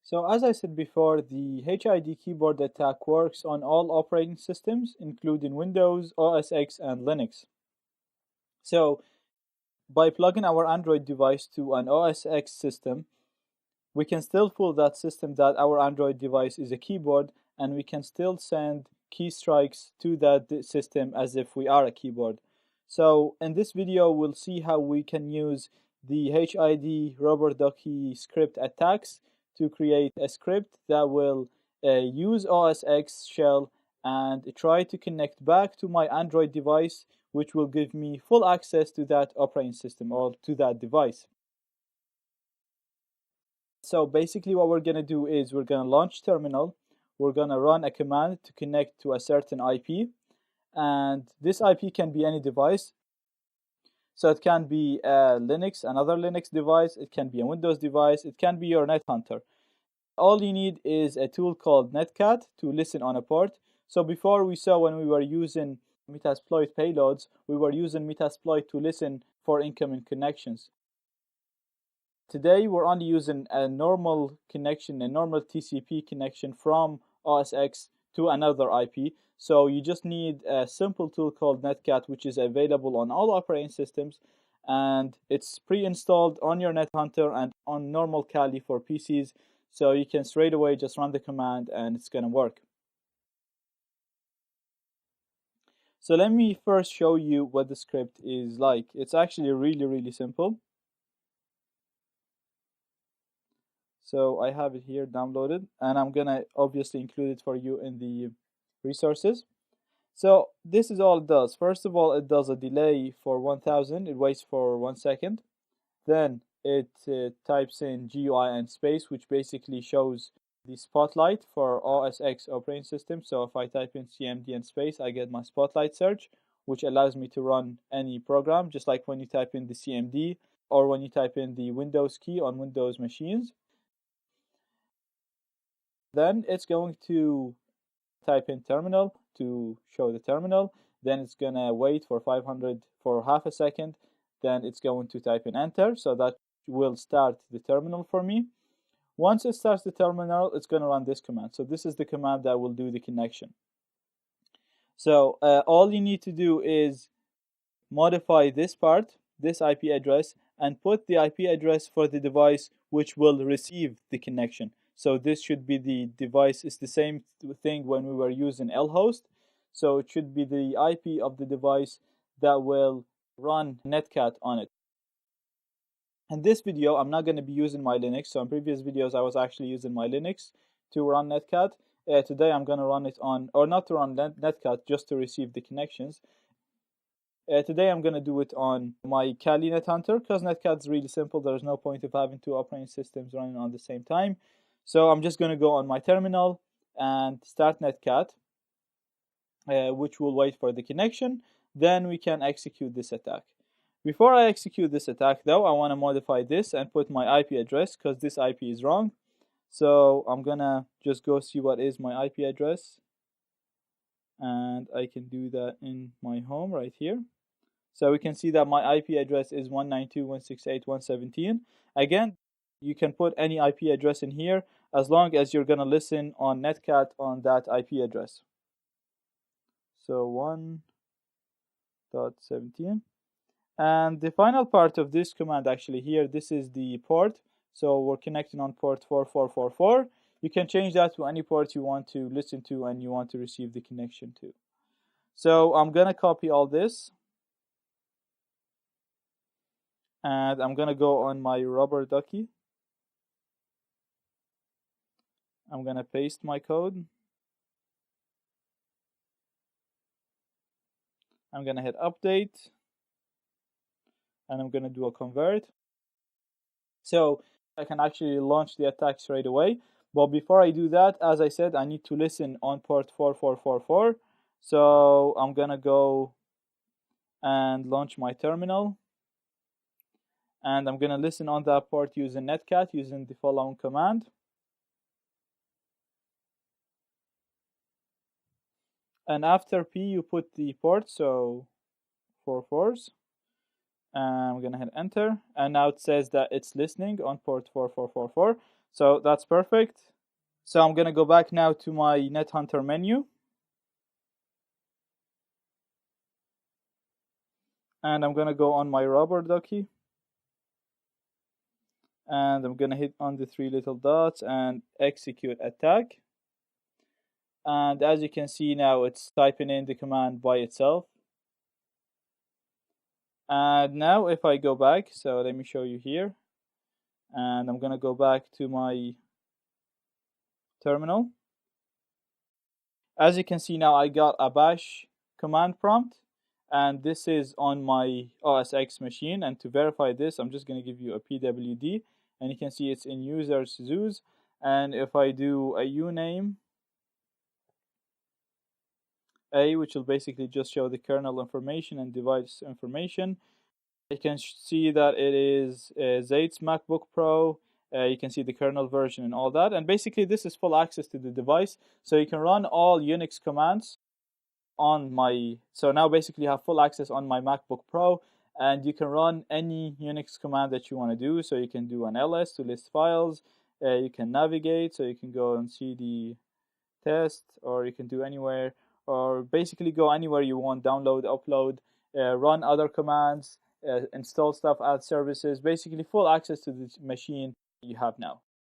So as I said before, the HID keyboard attack works on all operating systems, including Windows, OSX, and Linux. So by plugging our Android device to an OSX system, we can still fool that system that our Android device is a keyboard, and we can still send key strikes to that system as if we are a keyboard. So in this video, we'll see how we can use the HID rubber ducky script attacks to create a script that will use OSX shell and try to connect back to my Android device, which will give me full access to that operating system or to that device. So basically what we're going to do is we're going to launch terminal, we're going to run a command to connect to a certain IP, and this IP can be any device. So it can be a Linux, another Linux device, it can be a Windows device, it can be your NetHunter. All you need is a tool called Netcat to listen on a port. So before we saw when we were using Metasploit payloads, we were using Metasploit to listen for incoming connections. Today we're only using a normal connection, a normal TCP connection from OSX to another IP. So you just need a simple tool called Netcat, which is available on all operating systems, and it's pre-installed on your NetHunter and on normal Kali for PCs. So you can straight away just run the command and it's going to work. So let me first show you what the script is like. It's actually really simple. So I have it here downloaded, and I'm gonna obviously include it for you in the resources. So this is all it does. First of all, it does a delay for 1000. It waits for 1 second. Then it types in GUI and space, which basically shows the spotlight for OSX operating system. So if I type in CMD and space, I get my spotlight search, which allows me to run any program, just like when you type in the CMD or when you type in the Windows key on Windows machines. Then it's going to type in terminal to show the terminal. Then it's gonna wait for 500 for half a second. Then it's going to type in enter, so that will start the terminal for me. Once it starts the terminal, it's gonna run this command. So this is the command that will do the connection. So all you need to do is modify this part, this IP address, and put the IP address for the device which will receive the connection. So this should be the device. It's the same thing when we were using lhost. So it should be the IP of the device that will run Netcat on it. In this video, I'm not going to be using my Linux. So in previous videos, I was actually using my Linux to run Netcat. Today, I'm going to run it on, or not to run Netcat, just to receive the connections. Today I'm going to do it on my Kali NetHunter because Netcat is really simple. There's no point of having two operating systems running on the same time. So I'm just going to go on my terminal and start Netcat, which will wait for the connection. Then we can execute this attack. Before I execute this attack, though, I want to modify this and put my IP address because this IP is wrong. So I'm going to just go see what is my IP address. And I can do that in my home right here. So we can see that my IP address is 192.168.117. Again, you can put any IP address in here as long as you're going to listen on Netcat on that IP address. So 1.17. And the final part of this command actually here, this is the port. So we're connecting on port 4444. You can change that to any port you want to listen to and you want to receive the connection to. So I'm going to copy all this. And I'm going to go on my rubber ducky. I'm going to paste my code. I'm going to hit update. And I'm going to do a convert. So I can actually launch the attack straight away. But before I do that, as I said, I need to listen on port 4444. So I'm going to go and launch my terminal. And I'm going to listen on that port using Netcat, using the following command. And after P, you put the port, so 4 4s. I'm going to hit enter. And now it says that it's listening on port 4444. So that's perfect. So I'm going to go back now to my NetHunter menu. And I'm going to go on my rubber ducky. And I'm going to hit on the three little dots and execute attack. And as you can see now, it's typing in the command by itself. And now if I go back, so let me show you here. And I'm going to go back to my terminal. As you can see now, I got a bash command prompt. And this is on my OSX machine. And to verify this, I'm just going to give you a PWD. And you can see it's in users zoos. And if I do a uname A, which will basically just show the kernel information and device information, you can see that it is Zaid's MacBook Pro. You can see the kernel version and all that. And basically, this is full access to the device. So you can run all Unix commands on my... So now basically you have full access on my MacBook Pro. And you can run any Unix command that you want to do. So you can do an ls to list files. You can navigate. So you can go and see the test. Or you can do anywhere. Or basically go anywhere you want. Download, upload, run other commands. Install stuff, add services, basically full access to the machine you have now.